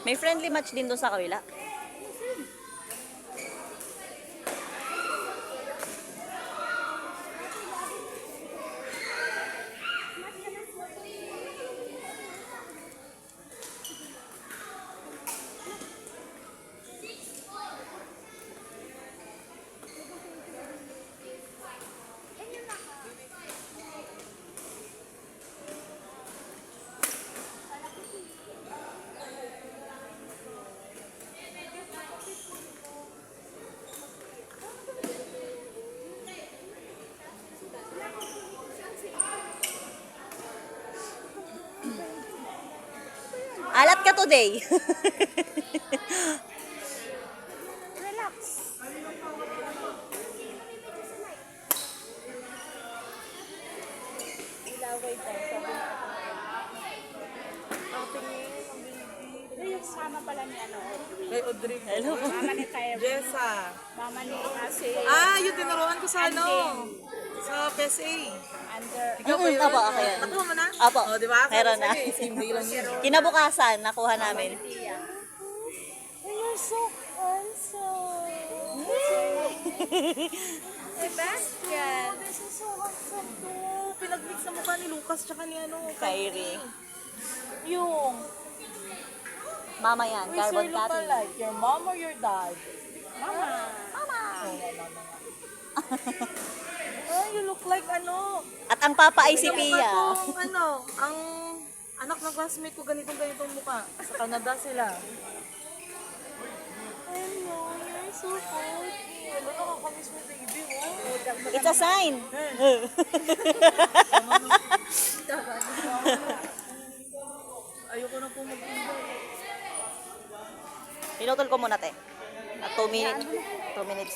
May friendly match din doon sa kabila. Alat ka today. Relax. Ilaway pa. Yung mama pala ni ano, Audrey. Kay Audrey. Hello. Mama ni Tayo. Jessa. Mama ni kasi Yung tinuruan ko sa ano? Sa PSA. under. Ikaw ba yun? Apo, ako yan. Nakuha mo na? Apo. O, di ba? Meron na. Same day lang yun. Kinabukasan, nakuha namin. Tia. You're so handsome. Sebastian. This is so handsome too. Pinag-mix sa mukha ni Lucas tsaka ni ano. Kyrie. Yung. Mama yan, We carbon sure look copy. alike. Your mom or your dad? Mama. Mama. You look like ano. At ang papa ay si Yung Pia. mukha kong ano, ang anak ng classmate ko ganitong mukha. Sa Canada sila. Hello, you're so pretty. Ano, nakakamiss mo baby, oh. It's a sign. Ayoko na po mag-enjoy. Pinutol ko muna, te. At 2 minutes.